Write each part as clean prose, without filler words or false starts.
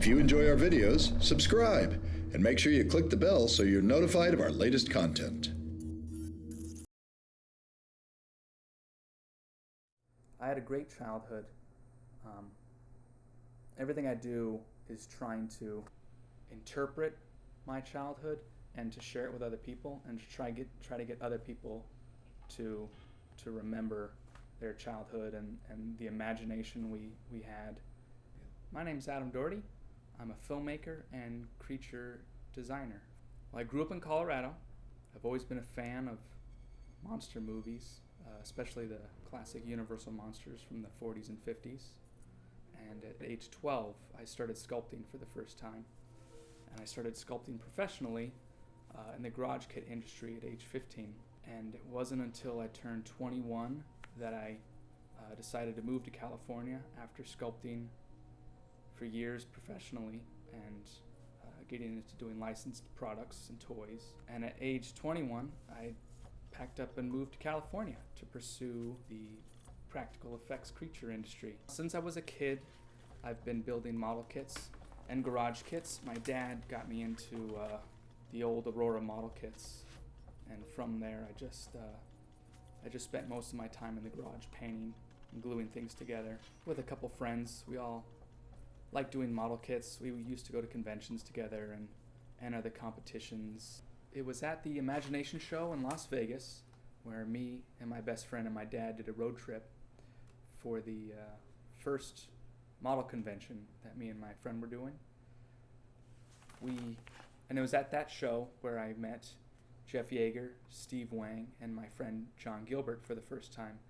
If you enjoy our videos, subscribe and make sure you click the bell so you're notified of our latest content. I had a great childhood. Everything I do is trying to interpret my childhood and to share it with other people, and to try to get other people to remember their childhood and the imagination we had. My name's Adam Dougherty. I'm a filmmaker and creature designer. Well, I grew up in Colorado. I've always been a fan of monster movies, especially the classic Universal monsters from the 40s and 50s. And at age 12, I started sculpting for the first time. And I started sculpting professionally in the garage kit industry at age 15. And it wasn't until I turned 21 that I decided to move to California after sculpting for years professionally and getting into doing licensed products and toys. And at age 21, I packed up and moved to California to pursue the practical effects creature industry. Since I was a kid, I've been building model kits and garage kits. My dad got me into the old Aurora model kits, and from there I just spent most of my time in the garage painting and gluing things together with a couple friends. We all like doing model kits. We used to go to conventions together and enter the competitions. It was at the Imagination Show in Las Vegas where me and my best friend and my dad did a road trip for the first model convention that me and my friend were doing. And it was at that show where I met Jeff Yeager, Steve Wang, and my friend John Gilbert for the first time,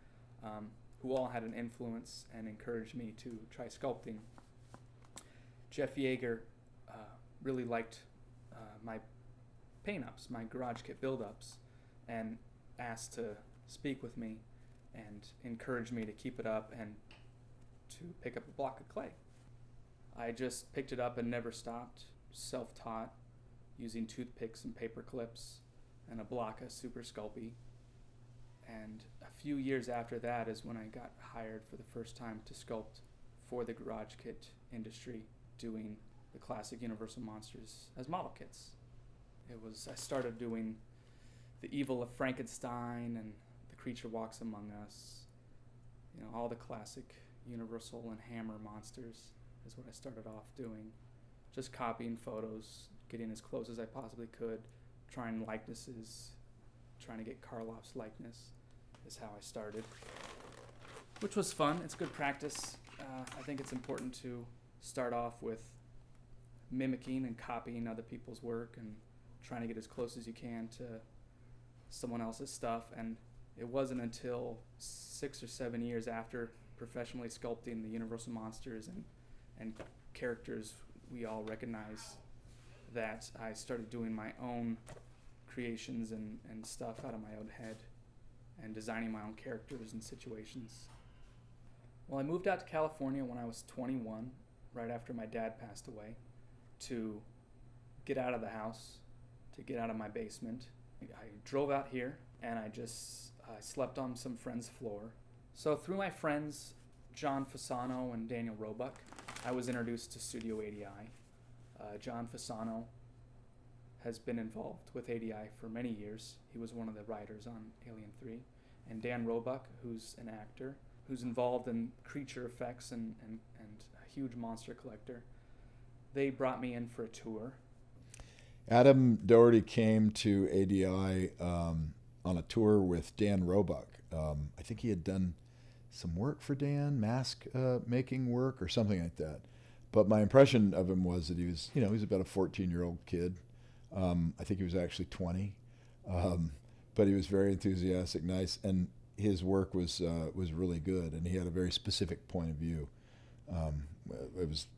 who all had an influence and encouraged me to try sculpting. Jeff Yeager really liked my paint-ups, my garage kit build-ups, and asked to speak with me and encouraged me to keep it up and to pick up a block of clay. I just picked it up and never stopped, self-taught, using toothpicks and paper clips and a block of Super Sculpey. And a few years after that is when I got hired for the first time to sculpt for the garage kit industry, doing the classic Universal monsters as model kits. I started doing the Evil of Frankenstein and the Creature Walks Among Us, all the classic Universal and Hammer monsters is what I started off doing. Just copying photos, getting as close as I possibly could, trying likenesses, trying to get Karloff's likeness is how I started, which was fun. It's good practice. I think it's important to start off with mimicking and copying other people's work and trying to get as close as you can to someone else's stuff. And it wasn't until 6 or 7 years after professionally sculpting the Universal monsters and characters we all recognize that I started doing my own creations and stuff out of my own head and designing my own characters and situations. Well, I moved out to California when I was 21, right after my dad passed away, to get out of the house, to get out of my basement. I drove out here and I slept on some friend's floor. So through my friends, John Fasano and Daniel Roebuck, I was introduced to studioADI. John Fasano has been involved with ADI for many years. He was one of the writers on Alien 3. And Dan Roebuck, who's an actor, who's involved in creature effects and a huge monster collector. They brought me in for a tour. Adam Dougherty came to ADI on a tour with Dan Roebuck. I think he had done some work for Dan, mask making work or something like that. But my impression of him was that he was, he was about a 14-year-old kid. I think he was actually 20. But he was very enthusiastic, nice, and his work was really good, and he had a very specific point of view. It was,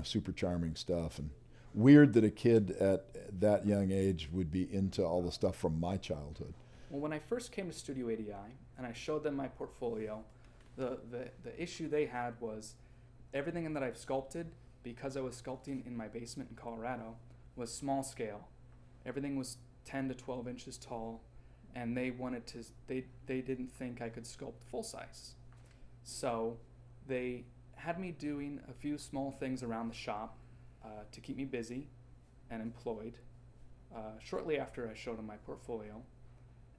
super charming stuff, and weird that a kid at that young age would be into all the stuff from my childhood. Well, when I first came to studioADI and I showed them my portfolio, the issue they had was everything that I've sculpted, because I was sculpting in my basement in Colorado, was small scale. Everything was 10 to 12 inches tall, and they didn't think I could sculpt full size. So they had me doing a few small things around the shop, to keep me busy and employed shortly after I showed him my portfolio.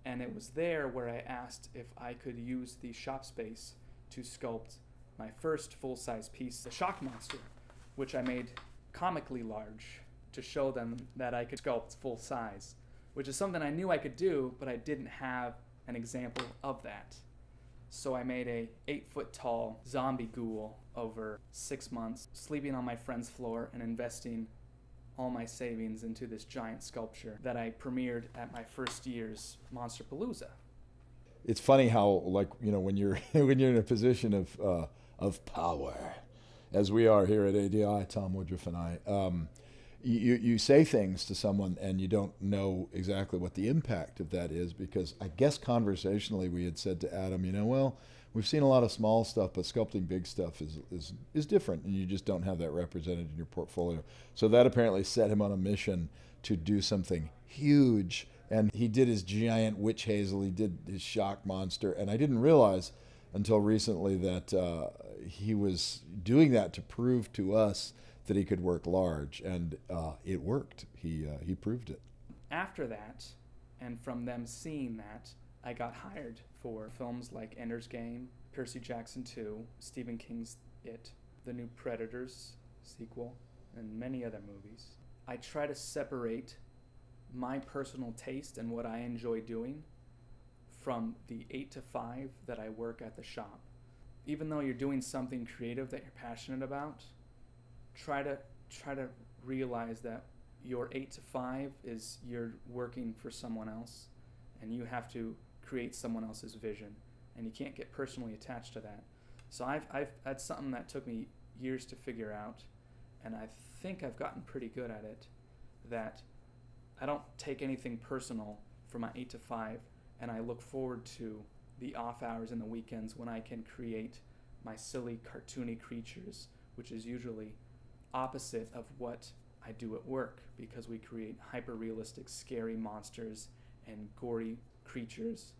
And it was there where I asked if I could use the shop space to sculpt my first full-size piece, the Shock Monster, which I made comically large to show them that I could sculpt full size, which is something I knew I could do, but I didn't have an example of that. So I made a 8-foot tall zombie ghoul over 6 months, sleeping on my friend's floor and investing all my savings into this giant sculpture that I premiered at my first year's Monsterpalooza. It's funny how, like, you know, when you're when you're in a position of power, as we are here at ADI, Tom Woodruff and I, you say things to someone and you don't know exactly what the impact of that is, because I guess conversationally we had said to Adam, you know, well, we've seen a lot of small stuff, but sculpting big stuff is different, and you just don't have that represented in your portfolio. So that apparently set him on a mission to do something huge. And he did his giant witch hazel, he did his shock monster, and I didn't realize until recently that he was doing that to prove to us that he could work large, and it worked. He proved it. After that, and from them seeing that, I got hired for films like Ender's Game, Percy Jackson 2, Stephen King's It, the new Predators sequel, and many other movies. I try to separate my personal taste and what I enjoy doing from the 8 to 5 that I work at the shop. Even though you're doing something creative that you're passionate about, try to realize that your 8 to 5 is you're working for someone else, and you have to create someone else's vision, and you can't get personally attached to that. So that's something that took me years to figure out, and I think I've gotten pretty good at it, that I don't take anything personal for my 8 to 5, and I look forward to the off hours and the weekends when I can create my silly cartoony creatures, which is usually opposite of what I do at work, because we create hyper-realistic, scary monsters and gory creatures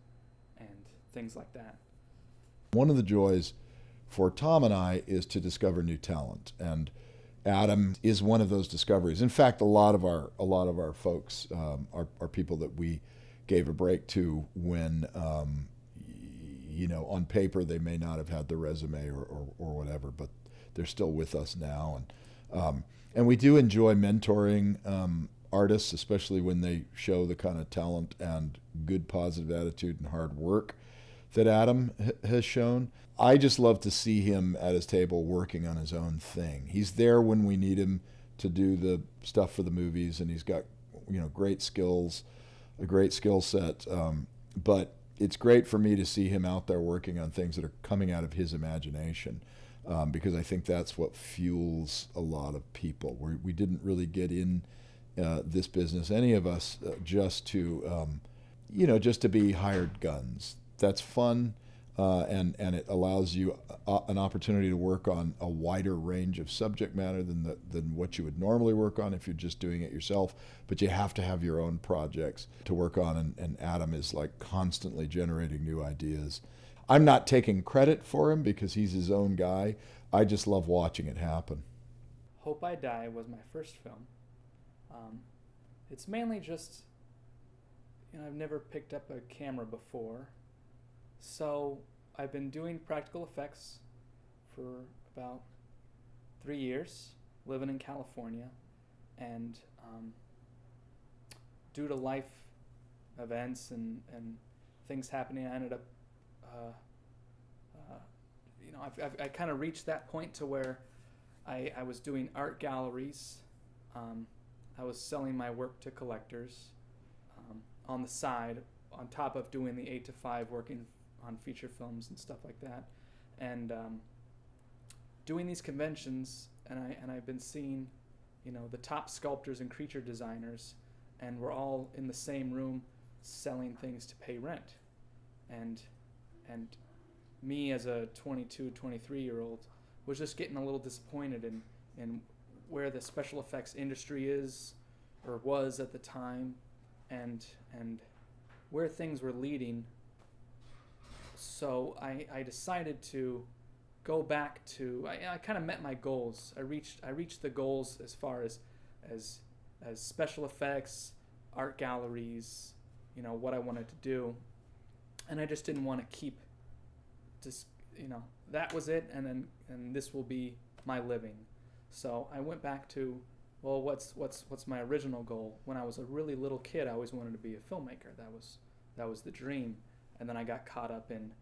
and things like that. One of the joys for Tom and I is to discover new talent, and Adam is one of those discoveries. In fact, a lot of our folks are people that we gave a break to when, you know, on paper they may not have had the resume or whatever, but they're still with us now. And we do enjoy mentoring artists, especially when they show the kind of talent and good positive attitude and hard work that Adam has shown. I just love to see him at his table working on his own thing. He's there when we need him to do the stuff for the movies, and he's got, you know, great skills, a great skill set. But it's great for me to see him out there working on things that are coming out of his imagination, because I think that's what fuels a lot of people. We didn't really get in this business, any of us, just to, you know, just to be hired guns. That's fun. And it allows you an opportunity to work on a wider range of subject matter than what you would normally work on if you're just doing it yourself. But you have to have your own projects to work on, and Adam is like constantly generating new ideas. I'm not taking credit for him because he's his own guy. I just love watching it happen. Hope I Die was my first film. It's mainly just, you know, I've never picked up a camera before. So I've been doing practical effects for about 3 years, living in California, and due to life events and things happening, I ended up, you know, I kind of reached that point to where I was doing art galleries. I was selling my work to collectors on the side, on top of doing the 8 to 5, working on feature films and stuff like that, and doing these conventions, and I've been seeing, you know, the top sculptors and creature designers, and we're all in the same room selling things to pay rent, and me as a 22, 23-year-old was just getting a little disappointed in where the special effects industry is, or was at the time, and where things were leading. So I decided to go back to, I kind of met my goals. I reached the goals as far as special effects, art galleries, you know, what I wanted to do. And I just didn't want to keep just, you know, that was it, and this will be my living. So I went back to, well, what's my original goal? When I was a really little kid, I always wanted to be a filmmaker. That was the dream. And then I got caught up in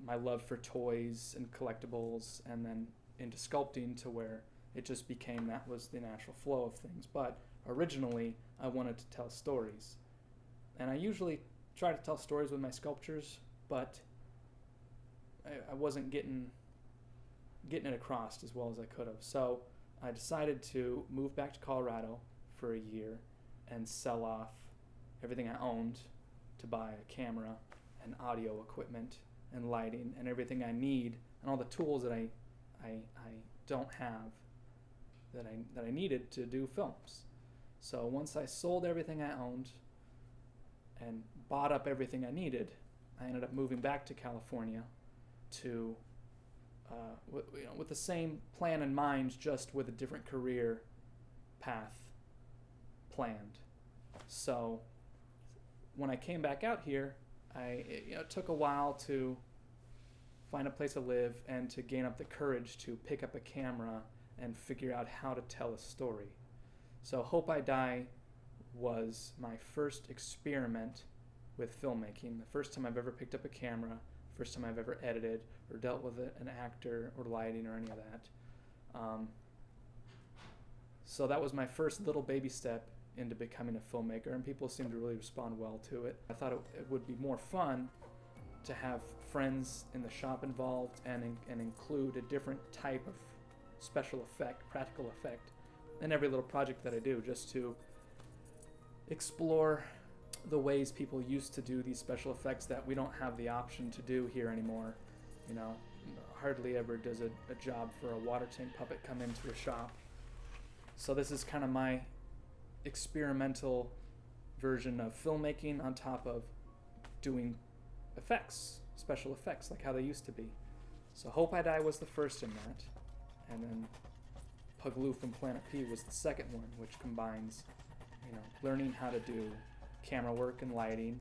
my love for toys and collectibles, and then into sculpting, to where it just became that was the natural flow of things. But originally, I wanted to tell stories. And I usually try to tell stories with my sculptures, but I wasn't getting it across as well as I could have. So I decided to move back to Colorado for a year and sell off everything I owned to buy a camera and audio equipment and lighting and everything I need, and all the tools that I don't have that I needed to do films. So once I sold everything I owned and bought up everything I needed, I ended up moving back to California to with the same plan in mind, just with a different career path planned. So when I came back out here, it took a while to find a place to live and to gain up the courage to pick up a camera and figure out how to tell a story. So Hope I Die was my first experiment with filmmaking, the first time I've ever picked up a camera, first time I've ever edited or dealt with an actor or lighting or any of that. So that was my first little baby step into becoming a filmmaker, and people seemed to really respond well to it. I thought it would be more fun to have friends in the shop involved and include a different type of special effect, practical effect, in every little project that I do, just to explore the ways people used to do these special effects that we don't have the option to do here anymore. You know, hardly ever does a job for a water tank puppet come into a shop. So this is kind of my experimental version of filmmaking on top of doing effects, special effects, like how they used to be. So Hope I Die was the first in that, and then Pug-Lu from Planet P was the second one, which combines, you know, learning how to do camera work and lighting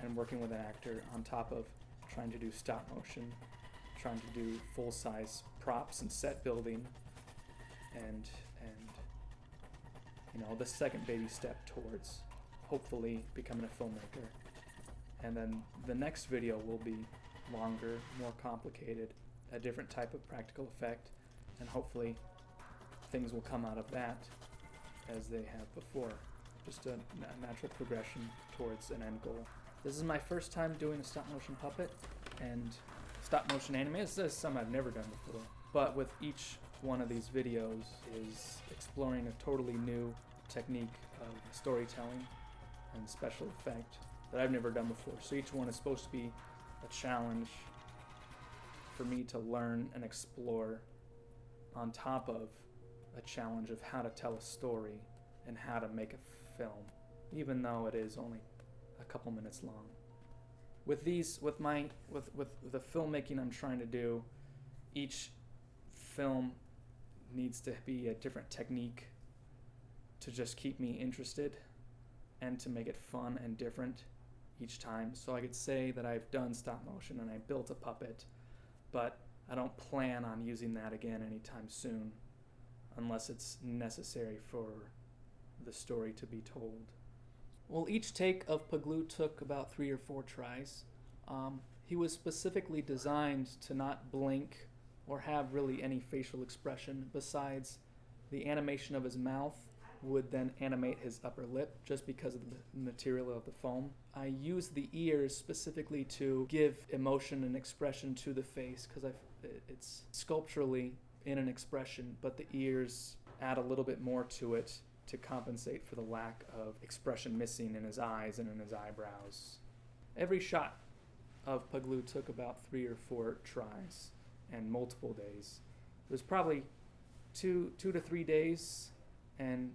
and working with an actor on top of trying to do stop motion, trying to do full-size props and set building, and you know, the second baby step towards hopefully becoming a filmmaker. And then the next video will be longer, more complicated, a different type of practical effect, and hopefully things will come out of that as they have before. Just a natural progression towards an end goal. This is my first time doing a stop motion puppet and stop motion anime. This is something I've never done before. But with each one of these videos is exploring a totally new technique of storytelling and special effect that I've never done before. So each one is supposed to be a challenge for me to learn and explore, on top of a challenge of how to tell a story and how to make a film, even though it is only a couple minutes long. With the filmmaking I'm trying to do, each film needs to be a different technique to just keep me interested and to make it fun and different each time. So I could say that I've done stop motion and I built a puppet, but I don't plan on using that again anytime soon unless it's necessary for the story to be told. Well, each take of Pug-Lu took about 3 or 4 tries. He was specifically designed to not blink or have really any facial expression besides the animation of his mouth would then animate his upper lip just because of the material of the foam. I used the ears specifically to give emotion and expression to the face because it's sculpturally in an expression, but the ears add a little bit more to it to compensate for the lack of expression missing in his eyes and in his eyebrows. Every shot of Pug-Lu took about 3 or 4 tries and multiple days. It was probably 2 to 3 days, and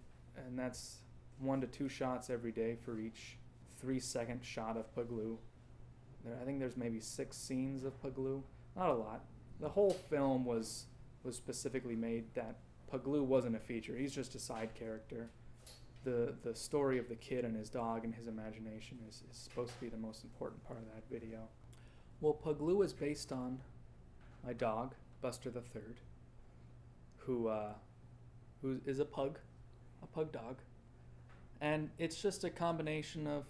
that's 1 to 2 shots every day for each 3-second shot of Pug-Lu. I think there's maybe 6 scenes of Pug-Lu. Not a lot, The whole film was specifically made that Pug-Lu wasn't a feature. He's just a side character. The story of the kid and his dog and his imagination is supposed to be the most important part of that video. Well, Pug-Lu is based on my dog, Buster the Third, who is a pug dog. And it's just a combination of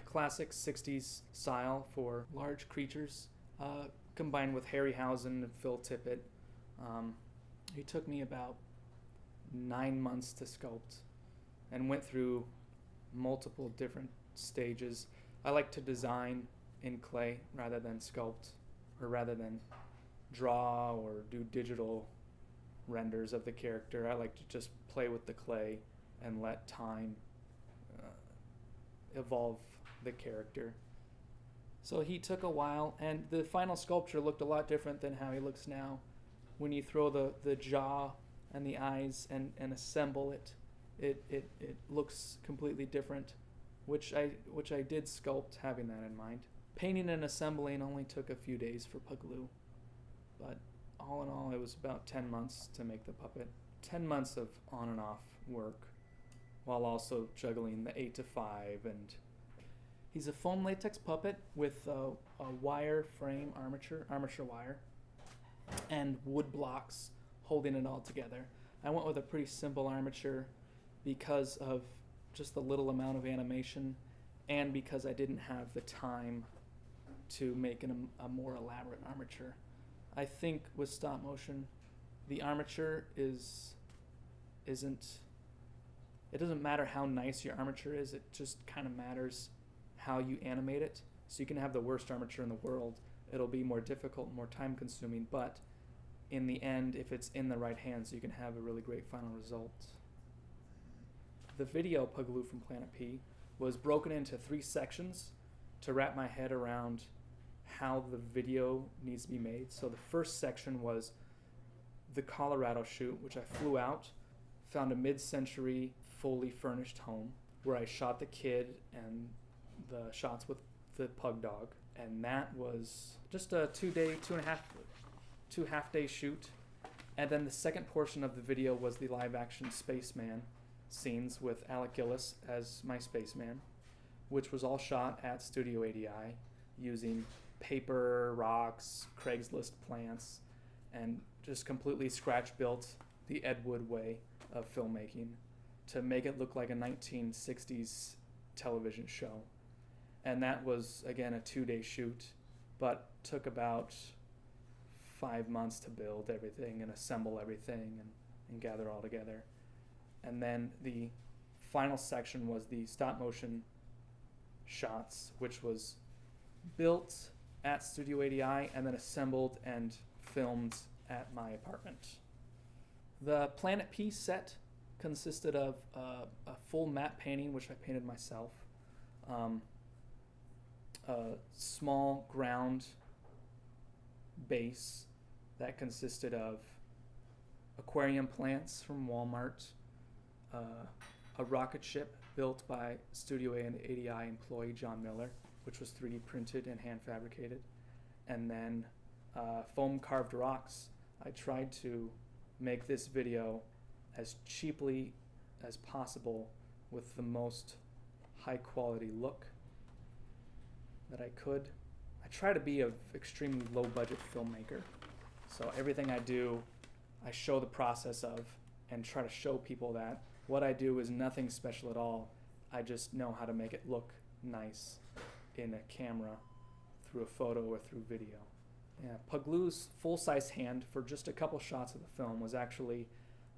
classic 60s style for large creatures, combined with Harryhausen and Phil Tippett. It took me about 9 months to sculpt and went through multiple different stages. I like to design in clay rather than sculpt, or rather than draw or do digital renders of the character. I like to just play with the clay and let time evolve the character. So he took a while, and the final sculpture looked a lot different than how he looks now. When you throw the jaw and the eyes and assemble it, it looks completely different, which I did sculpt having that in mind. Painting and assembling only took a few days for Pug-Lu, but all in all, it was about 10 months to make the puppet. 10 months of on and off work, while also juggling the 8 to 5. And he's a foam latex puppet with a wire frame armature wire, and wood blocks holding it all together. I went with a pretty simple armature because of just the little amount of animation, and because I didn't have the time to make a more elaborate armature. I think with stop motion, the armature it doesn't matter how nice your armature is, it just kind of matters how you animate it. So you can have the worst armature in the world, it'll be more difficult and more time consuming, but in the end, if it's in the right hands, you can have a really great final result. The video Pug-Lu from Planet P was broken into 3 sections to wrap my head around how the video needs to be made. So the first section was the Colorado shoot, which I flew out, found a mid-century fully furnished home where I shot the kid and the shots with the pug dog. And that was just a 2 half-day shoot. And then the second portion of the video was the live-action spaceman scenes with Alec Gillis as my spaceman, which was all shot at studioADI using paper, rocks, Craigslist plants, and just completely scratch-built the Ed Wood way of filmmaking to make it look like a 1960s television show. And that was, again, a 2-day shoot, but took about 5 months to build everything and assemble everything and gather all together. And then the final section was the stop motion shots, which was built at studioADI and then assembled and filmed at my apartment. The Planet P set consisted of a full matte painting, which I painted myself, a small ground base that consisted of aquarium plants from Walmart, a rocket ship built by studioADI employee John Miller, which was 3D printed and hand fabricated, and then foam carved rocks. I tried to make this video as cheaply as possible with the most high quality look that I could. I try to be an extremely low budget filmmaker, so everything I do I show the process of and try to show people that what I do is nothing special at all. I just know how to make it look nice in a camera, through a photo or through video. Yeah, Pug-Lu's full-size hand for just a couple shots of the film was actually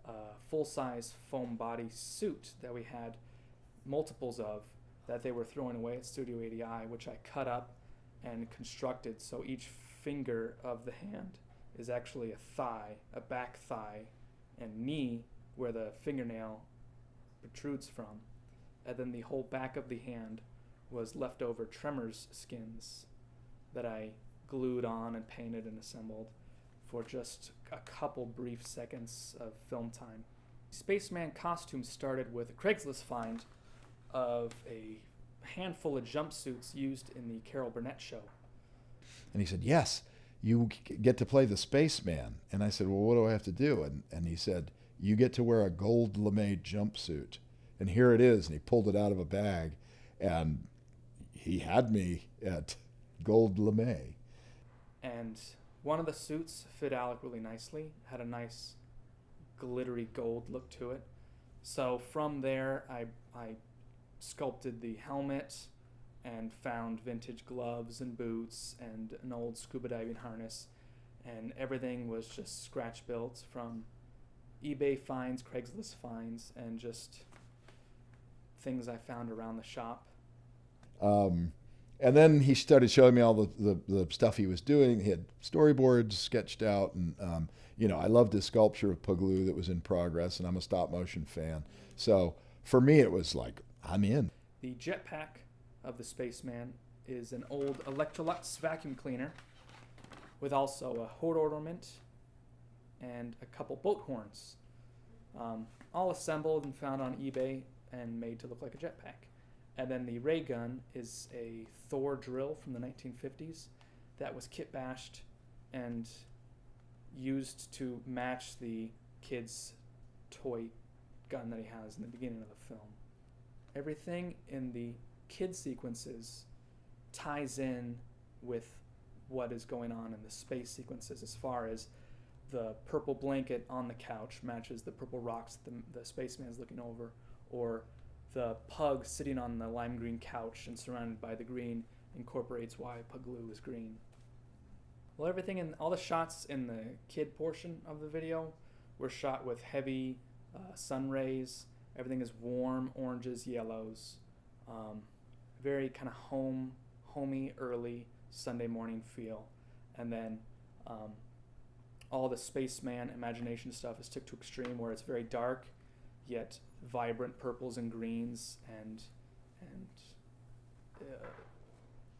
a full-size foam body suit that we had multiples of that they were throwing away at studioADI, which I cut up and constructed so each finger of the hand is actually a thigh, a back thigh, and knee where the fingernail protrudes from. And then the whole back of the hand was leftover Tremors skins that I glued on and painted and assembled for just a couple brief seconds of film time. Spaceman costume started with a Craigslist find of a handful of jumpsuits used in the Carol Burnett show. And he said, yes, you get to play the spaceman. And I said, well, what do I have to do? And he said, you get to wear a gold lame jumpsuit. And here it is. And he pulled it out of a bag, and he had me at gold lame. And one of the suits fit Alec really nicely, had a nice glittery gold look to it. So from there, I sculpted the helmet and found vintage gloves and boots and an old scuba diving harness, and everything was just scratch built from eBay finds, Craigslist finds, and just things I found around the shop. And then he started showing me all the stuff he was doing. He had storyboards sketched out, and I loved his sculpture of Pug-Lu that was in progress, and I'm a stop motion fan. So for me, it was like, I'm in. The jetpack of the spaceman is an old Electrolux vacuum cleaner with also a hood ornament and a couple boat horns, all assembled and found on eBay and made to look like a jetpack. And then the ray gun is a Thor drill from the 1950s that was kit bashed and used to match the kid's toy gun that he has in the beginning of the film. Everything in the kid sequences ties in with what is going on in the space sequences, as far as the purple blanket on the couch matches the purple rocks the spaceman's looking over, or the pug sitting on the lime green couch and surrounded by the green incorporates why Pug-Lu is green. Well, everything in all the shots in the kid portion of the video were shot with heavy sun rays. Everything is warm oranges, yellows, very kind of homey, early Sunday morning feel. And then all the spaceman imagination stuff is took to extreme, where it's very dark, yet vibrant purples and greens, and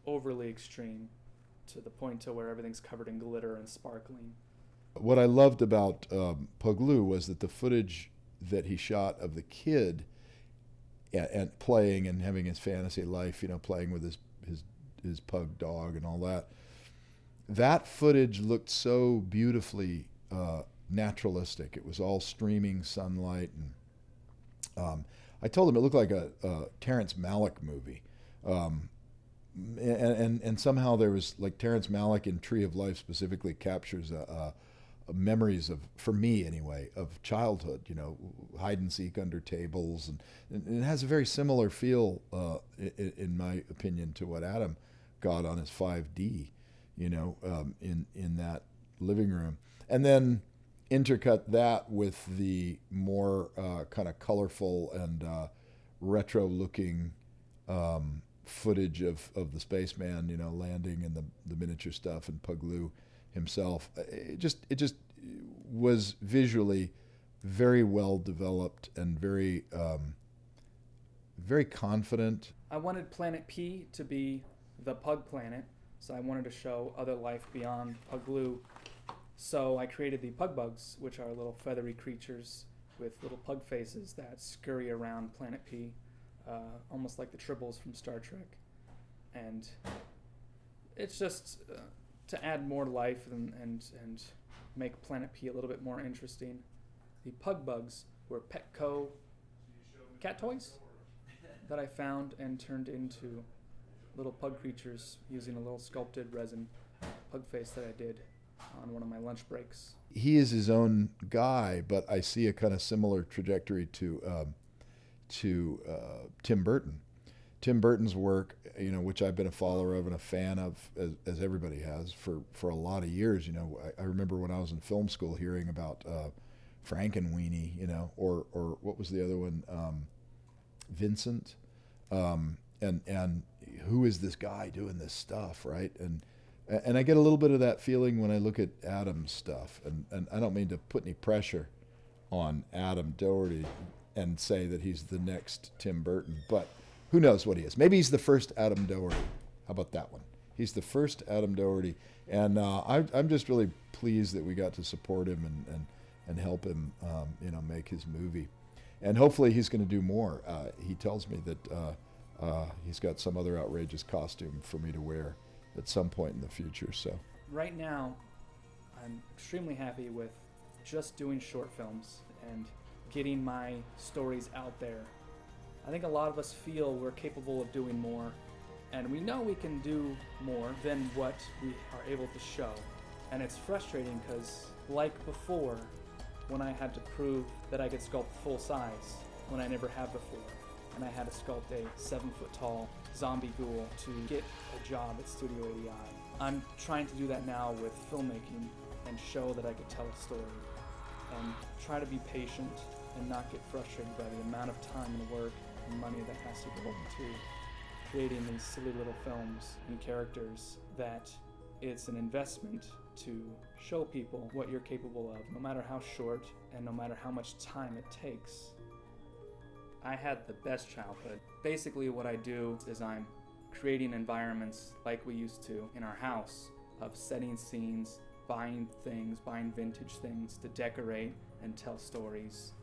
overly extreme to the point to where everything's covered in glitter and sparkling. What I loved about Pug-Lu was that the footage that he shot of the kid and playing and having his fantasy life, playing with his pug dog and all that, that footage looked so beautifully naturalistic. It was all streaming sunlight, and I told him it looked like a Terrence Malick movie. And somehow there was, like, Terrence Malick in Tree of Life specifically captures memories of, for me anyway, of childhood, hide and seek under tables, and it has a very similar feel, in my opinion, to what Adam got on his 5D, in that living room. And then intercut that with the more kind of colorful and retro-looking footage of the spaceman, landing, and the miniature stuff, and Pug-Lu himself. It just was visually very well developed and very very confident. I wanted Planet P to be the pug planet, so I wanted to show other life beyond Pug-Lu. So I created the pug bugs, which are little feathery creatures with little pug faces that scurry around Planet P, almost like the Tribbles from Star Trek. And it's just to add more life and make Planet P a little bit more interesting. The pug bugs were Petco cat toys that I found and turned into little pug creatures using a little sculpted resin pug face that I did on one of my lunch breaks. He is his own guy, but I see a kind of similar trajectory to Tim Burton. Tim Burton's work, which I've been a follower of and a fan of, as everybody has, for a lot of years. I remember when I was in film school hearing about Frankenweenie, or what was the other one, Vincent, and who is this guy doing this stuff, right? And I get a little bit of that feeling when I look at Adam's stuff, and I don't mean to put any pressure on Adam Dougherty and say that he's the next Tim Burton, but who knows what he is. Maybe he's the first Adam Dougherty. How about that one? He's the first Adam Dougherty, and I'm just really pleased that we got to support him and help him, make his movie. And hopefully he's going to do more. He tells me that he's got some other outrageous costume for me to wear at some point in the future. So right now, I'm extremely happy with just doing short films and getting my stories out there. I think a lot of us feel we're capable of doing more, and we know we can do more than what we are able to show. And it's frustrating because, like before, when I had to prove that I could sculpt full size, when I never have before, and I had to sculpt a 7-foot-tall zombie ghoul to get a job at studioADI. I'm trying to do that now with filmmaking and show that I could tell a story, and try to be patient and not get frustrated by the amount of time and work and money that has to go into creating these silly little films and characters, that it's an investment to show people what you're capable of, no matter how short and no matter how much time it takes. I had the best childhood. Basically what I do is I'm creating environments like we used to in our house, of setting scenes, buying things, buying vintage things to decorate and tell stories.